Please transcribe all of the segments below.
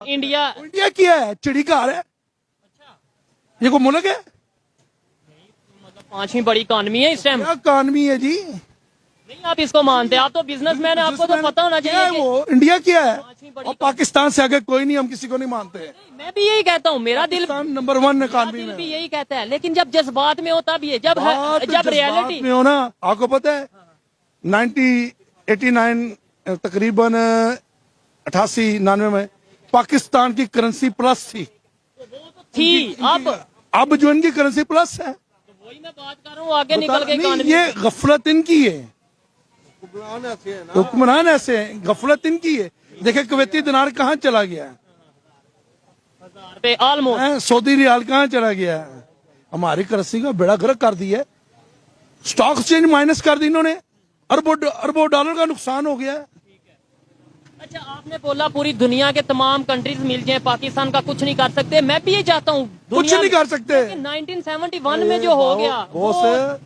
India India क्या है? चिड़ी कार है। ये कोई मुल्क है? मतलब पांचवी बड़ी इकॉनमी है इस टाइम। क्या इकॉनमी है जी? नहीं आप इसको मानते हैं, आप तो बिजनेसमैन है, आपको तो पता होना क्या है चाहिए वो? इंडिया क्या है? पांचवी बड़ी और पाकिस्तान से आगे कोई नहीं, हम किसी को नहीं मानते। मैं भी यही कहता हूँ, मेरा दिल नंबर 1 इकॉनमी दिल में। भी यही कहता है, लेकिन जब जज्बात में हो तब ये जब जज्बात रियलिटी में हो ना, आपको पता है 1989 तकरीबन 88-99 में पाकिस्तान की करेंसी प्लस थी। थी। अब जो इनकी करेंसी प्लस है, वही मैं बात कर रहा हूँ, आगे निकल के नहीं, इकॉनमी ये गफलत इनकी है। हुक्मरान ऐसे हैं, गफलत इनकी है। देखे कुवैती दिनार कहाँ चला गया है, पे ऑलमोस्ट सऊदी रियाल कहाँ चला गया है। हमारी करेंसी का बेड़ा गर्क कर दिया है। स्टॉक एक्सचेंज माइनस कर दी इन्होंने, अरबों डॉलर का नुकसान हो गया है। अच्छा आपने बोला पूरी दुनिया के तमाम कंट्रीज मिल जाए, पाकिस्तान का कुछ नहीं कर सकते। मैं भी ये चाहता हूँ, कुछ नहीं कर सकते। 1971 में जो हो गया वो से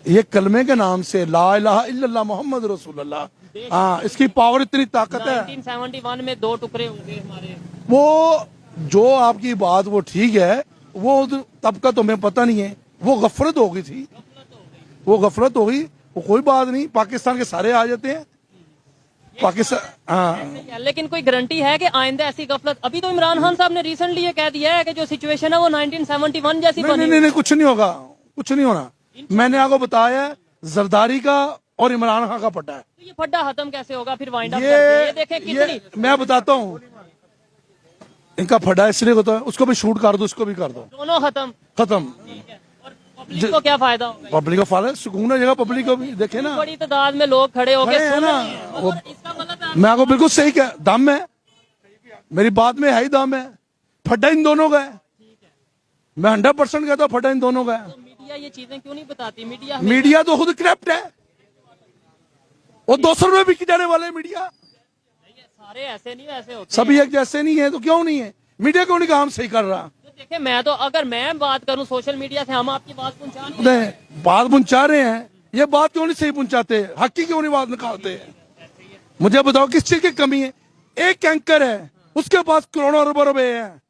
ये कलमे के नाम से ला इलाहा इल्लल्लाह मोहम्मद रसूलुल्लाह, हाँ, इसकी पावर इतनी ताकत है। 1971 में 2 टुकड़े हो गए हमारे। वो जो आपकी बात वो ठीक है, वो तब का तुम्हें पता नहीं है, वो गफलत हो गई थी, वो गफलत हो गई। वो कोई बात नहीं, पाकिस्तान के सारे आ जाते हैं पाकिस्तान। हाँ, लेकिन कोई गारंटी है कि आइंदा ऐसी गफलत? अभी तो इमरान खान साहब ने रिसेंटली ये कह दिया है कि जो सिचुएशन है वो 1971 जैसी बनी। नहीं, कुछ नहीं होगा, कुछ नहीं होना। मैंने आपको बताया जरदारी का और इमरान खान का पट्टा है। तो ये फड्डा खत्म कैसे होगा फिर? वाइंड अप करके ये देखें कितनी। मैं बताता हूँ इनका फड्डा इसलिए होता है, उसको भी शूट कर दो, उसको भी कर दो, दोनों खत्म। और पब्लिक को क्या फायदा होगा? पब्लिक का फायदा, सुकून है जगह पब्लिक को भी। देखे ना, बड़ी तादाद में लोग खड़े होके खड़े हैं सुन ना, रहे हैं। वो इसका मतलब है मैं आपको बिल्कुल सही कह, दम है मेरी बात में, है ही दम है। फड्डा इन दोनों का है, मैं 100% कहता हूँ, फड्डा इन दोनों का है। तो मीडिया ये चीजें क्यों नहीं बताती? मीडिया मीडिया तो खुद करप्ट है, वो 200 रुपए बिक जाने वाले मीडिया। सारे ऐसे नहीं वैसे होते सभी एक जैसे नहीं है, तो क्यों नहीं है? मीडिया क्यों नहीं काम सही कर रहा? तो देखे, मैं तो अगर मैं बात करूं सोशल मीडिया से, हम आपकी बात पहुंचा नहीं नहीं, बात पहुंचा रहे हैं, ये बात क्यों नहीं सही पहुंचाते? हक की क्यों नहीं बात निकालते? मुझे बताओ किस चीज की कमी है? एक एंकर है, उसके पास करोड़ों अरबों रुपए हैं,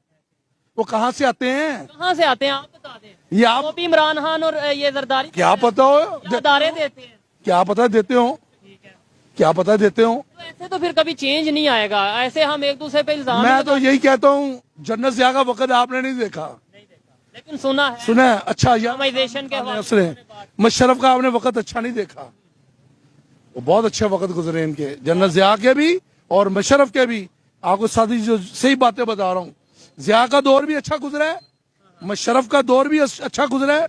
वो कहाँ से आते हैं? कहाँ से आते हैं आप बता दें। ये आप वो भी इमरान खान और ये जरदारी क्या पता हो, अदारे देते हैं। क्या पता देते हो, क्या पता देते हो। तो ऐसे तो फिर कभी चेंज नहीं आएगा, ऐसे हम एक दूसरे पे इल्जाम मैं ही तो यही कहता हूँ, जन्नत ज़िया का वक्त आपने नहीं देखा, लेकिन सुना है सुना है? अच्छा, इस्लामाइजेशन के हवाले उसने मुशर्रफ का आपने वक्त अच्छा नहीं देखा, वो बहुत अच्छे वक्त गुजरे इनके, जन्नत ज़िया के भी और मुशर्रफ के भी। आपको सादी जो सही बातें बता रहा हूँ, ज़िया का दौर भी अच्छा गुजरा है, मुशर्रफ का दौर भी अच्छा गुजरा है,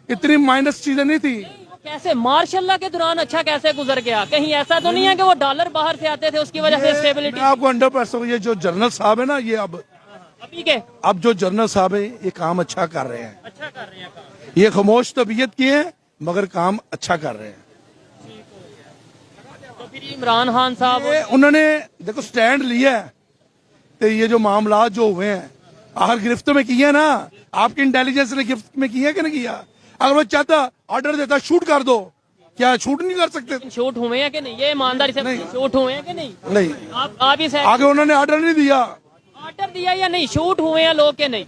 इतनी माइनस चीजें नहीं थी। कैसे मार्शल्लाह के दौरान अच्छा कैसे गुजर गया? कहीं ऐसा तो नहीं है कि वो डॉलर बाहर से आते थे उसकी वजह से स्टेबिलिटी? मैं आपको 100% ये जो जनरल साहब है ना, ये अभी के अब जो जनरल साहब है, ये काम अच्छा कर रहे हैं, अच्छा कर रहे हैं। ये खामोश तबीयत की है मगर काम अच्छा कर रहे हैं। तो फिर इमरान खान साहब उन्होंने देखो स्टैंड लिया है, तो ये जो मामला जो हुए हैं आखिर गिरफ्त में किए ना, आपकी इंटेलिजेंस ने गिरफ्त में किया कि नहीं किया? अगर वो चाहता ऑर्डर देता शूट कर दो, क्या शूट नहीं कर सकते? शूट हुए हैं कि नहीं? ये ईमानदारी से शूट हुए हैं कि नहीं? नहीं, आप ही आगे उन्होंने ऑर्डर नहीं दिया। ऑर्डर दिया या नहीं? शूट हुए हैं लोग के नहीं?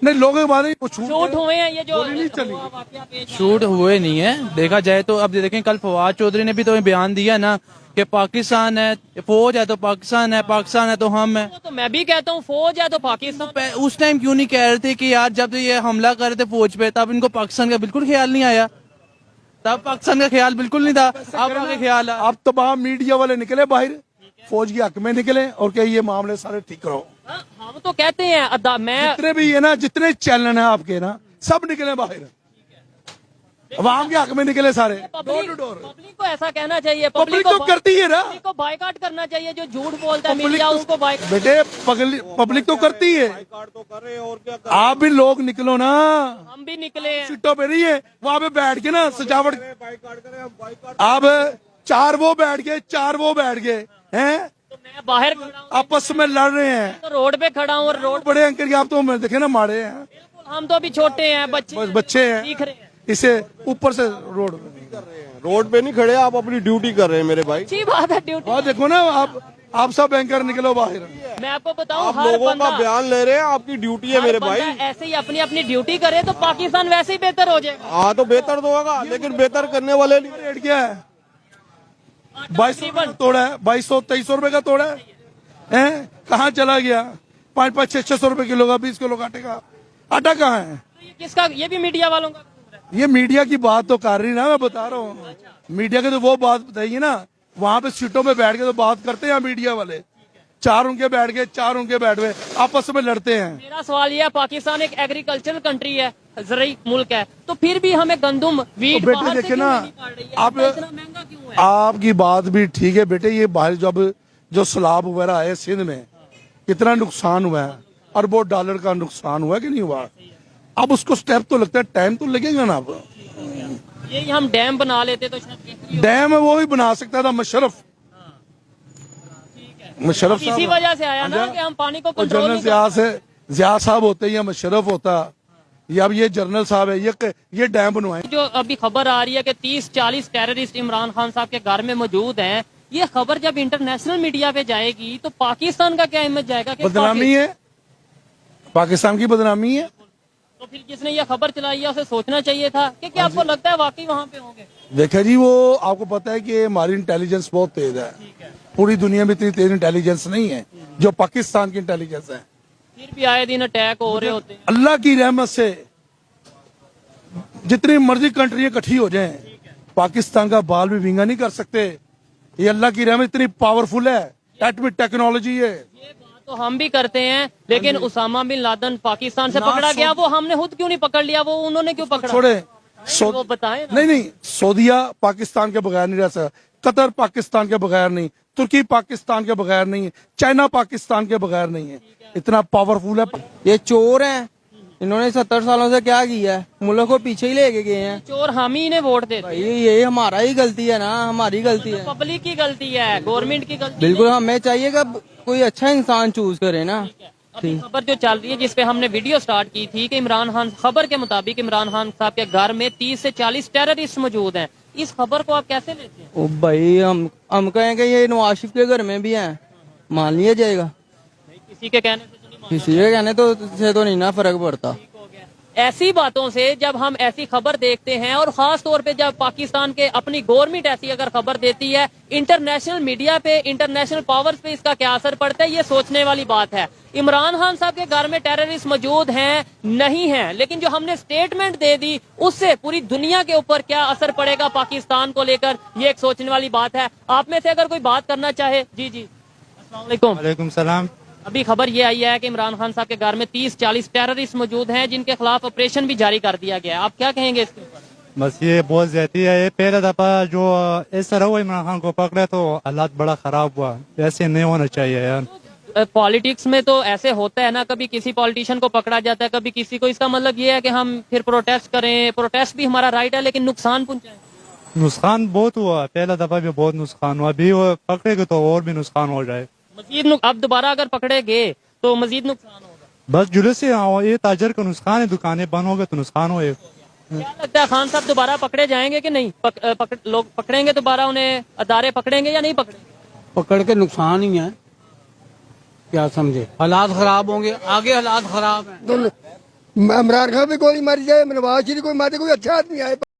नहीं, लोगों के बारे में शूट हुए हैं, ये जो नहीं चली। शूट हुए नहीं है, देखा जाए तो। अब देखें, कल फवाद चौधरी ने भी तो बयान दिया ना कि पाकिस्तान है, फौज है तो पाकिस्तान है, पाकिस्तान है तो हम है। तो मैं भी कहता हूँ फौज है तो पाकिस्तान। उस टाइम क्यों नहीं कह रहे थे कि यार जब ये हमला कर रहे थे फौज पे, तब इनको पाकिस्तान का बिल्कुल ख्याल नहीं आया? तब पाकिस्तान का ख्याल बिल्कुल नहीं था, अब उनका ख्याल है। अब तमाम मीडिया वाले निकले बाहर, फौज के हक में निकले और क्या ये मामले सारे ठीक करो। हम तो कहते हैं मैं जितने भी है ना, जितने चैनल हैं आपके ना, सब निकले बाहर, अवाम के हक में निकले सारे, डोर टू डोर। पब्लिक को ऐसा कहना चाहिए, पब्लिक तो करती है ना, पब्लिक को बाइकाट करना चाहिए, जो झूठ बोलता है मीडिया उसको बाइकाट। बेटे पब्लिक तो करती है, आप भी लोग निकलो ना। हम भी निकले हैं। सीटों पे नहीं है, वहाँ पे बैठ के ना सजावट, अब 4 वो बैठ गए हैं, तो मैं बाहर खड़ा हूं, आपस में लड़ रहे हैं। तो रोड पे खड़ा हूँ और रोड बड़े अंकल आप तो देखे ना मारे हैं, हम तो अभी छोटे हैं, बच्चे हैं, सीख रहे हैं। इसे ऊपर से रोड पे नहीं खड़े, आप अपनी ड्यूटी कर रहे हैं मेरे भाई। अच्छी बात है ड्यूटी। और देखो ना, आप सब बैंकर निकलो बाहर। मैं आपको बताऊं, आप हर लोगों का बंदा बयान ले रहे हैं, आपकी ड्यूटी है हर मेरे बंदा भाई। ऐसे ही अपनी अपनी ड्यूटी करे तो पाकिस्तान वैसे ही बेहतर हो जाएगा। हाँ तो बेहतर तो होगा, लेकिन बेहतर करने वाले नहीं। रेट क्या है? 2200 तोड़ा है, 2200-2300 रुपए का तोड़ा है। कहाँ चला गया? 500-500, 600 रुपए किलो का, 20 किलो का आटे का आटा कहाँ है? तो ये किसका? ये भी मीडिया वालों का कसूर है। ये मीडिया की बात तो कर रही ना, मैं बता रहा हूँ। मीडिया की तो वो बात बताइए ना, वहां पे सीटों पे बैठ के तो बात करते हैं मीडिया वाले। 4 उनके बैठ गए, 4 उनके बैठ गए, आपस में लड़ते हैं। मेरा सवाल ये है, पाकिस्तान एक एग्रीकल्चरल कंट्री है, ज़रूरी मुल्क है, तो फिर भी हमें गंदम वीट बेटे बाहर से देखिए क्यों ना, लेनी पड़ रही है? आप- इतना महंगा क्यों है? आपकी बात भी ठीक है बेटे, ये बाहर जब जो सैलाब वगैरह आए सिंध में, कितना नुकसान हुआ है, अरबों डॉलर का नुकसान हुआ कि नहीं हुआ? अब उसको स्टेप तो लगता है, टाइम तो लगेगा ना। अब यही हम डैम बना लेते तो शायद बेहतरी हो। डैम वो ही बना सकता था मुशर्रफ इसी साहब। वजह से आया ना कि हम पानी को और कंट्रोल जनरल नहीं कर जिया साहब होते या मुशर्रफ होता, या अब ये जनरल साहब है, ये डैम बनवाए। जो अभी खबर आ रही है कि 30-40 टेररिस्ट इमरान खान साहब के घर में मौजूद हैं, ये खबर जब इंटरनेशनल मीडिया पे जाएगी तो पाकिस्तान का क्या इमेज जाएगा? कि बदनामी है, पाकिस्तान की बदनामी है। तो फिर जिसने ये खबर चलाई है उसे सोचना चाहिए था कि क्या आपको लगता है वाकई वहाँ पे होंगे? देखा जी, वो आपको पता है कि हमारी इंटेलिजेंस बहुत तेज है, पूरी दुनिया में इतनी तेज इंटेलिजेंस नहीं है जो पाकिस्तान की इंटेलिजेंस है। फिर भी आए दिन अटैक हो रहे होते हैं। अल्लाह की रहमत से जितनी मर्जी कंट्री इकट्ठी हो जाएं, पाकिस्तान का बाल भी विंगा नहीं कर सकते। ये अल्लाह की रहमत इतनी पावरफुल है, एटॉमिक टेक्नोलॉजी है। ये बात तो हम भी करते हैं, लेकिन उसामा बिन लादेन पाकिस्तान से ना पकड़ा गया, वो हमने खुद क्यों नहीं पकड़ लिया? वो उन्होंने क्यों पकड़ा? छोड़े वो बताएं ना। नहीं, सऊदिया पाकिस्तान के बगैर नहीं रह सकता, कतर पाकिस्तान के बगैर नहीं, तुर्की पाकिस्तान के बगैर नहीं है, चाइना पाकिस्तान के बगैर नहीं है। इतना पावरफुल है। ये चोर हैं, इन्होंने 70 सालों से क्या किया है, मुल्क को पीछे ही लेके गए हैं। चोर हम ही इन्हें वोट देते भाई ये हमारा ही गलती है ना, हमारी गलती है। पब्लिक की गलती है, गवर्नमेंट की गलती बिल्कुल, हमें चाहिए कि कोई अच्छा इंसान चूज करे ना। अभी खबर जो चल रही है जिसपे हमने वीडियो स्टार्ट की थी कि इमरान खान, खबर के मुताबिक इमरान खान साहब के घर में 30 से 40 टेररिस्ट मौजूद हैं। इस खबर को आप कैसे लेते हैं? ओ भाई, हम कहें कि ये नवाज शरीफ के घर में भी हैं, मान लिया जाएगा। किसी के कहने से तो नहीं मानना। किसी के कहने से तो नहीं ना फर्क पड़ता। ऐसी बातों से जब हम ऐसी खबर देखते हैं, और खास तौर पे जब पाकिस्तान के अपनी गवर्नमेंट ऐसी अगर खबर देती है, इंटरनेशनल मीडिया पे, इंटरनेशनल पावर्स पे इसका क्या असर पड़ता है, ये सोचने वाली बात है। इमरान खान साहब के घर में टेररिस्ट मौजूद हैं नहीं हैं, लेकिन जो हमने स्टेटमेंट दे दी उससे पूरी दुनिया के ऊपर क्या असर पड़ेगा पाकिस्तान को लेकर, ये एक सोचने वाली बात है। आप में से अगर कोई बात करना चाहे। जी जी, अस्सलाम वालेकुम। वालेकुम सलाम। अभी खबर ये आई है कि इमरान खान साहब के घर में 30-40 टेररिस्ट मौजूद हैं जिनके खिलाफ ऑपरेशन भी जारी कर दिया गया है। आप क्या कहेंगे इसके ऊपर? बस ये बहुत ज्यादा है। ये पहला दफा जो इस तरह हुआ इमरान खान को पकड़े तो हालात बड़ा खराब हुआ, ऐसे नहीं होना चाहिए यार। पॉलिटिक्स में तो ऐसे होता है ना, कभी किसी पॉलिटिशियन को पकड़ा जाता है, कभी किसी को। इसका मतलब ये है कि हम फिर प्रोटेस्ट करें, प्रोटेस्ट भी हमारा राइट है, लेकिन नुकसान पहुंचाए। नुकसान बहुत हुआ, पहला दफा भी बहुत नुकसान हुआ, अभी वो पकड़ेगे तो और भी नुकसान हो जाए। मजीद अब दोबारा अगर पकड़े गए तो मजीद नुकसान होगा। बस जुलूस से ये ताजर का नुकसान है, दुकानें बंद हो गए तो नुकसान होगा। क्या लगता है खान साहब दोबारा पकड़े जाएंगे कि नहीं? लोग पकड़ेंगे दोबारा, उन्हें अदारे पकड़ेंगे या नहीं पकड़ेंगे? पकड़ के नुकसान ही है, क्या समझे, हालात खराब होंगे, आगे हालात खराब हैं। इमरान खान भी गोली मारी जाए, नवाज शरीफ कोई मारे, कोई अच्छा आदमी आए।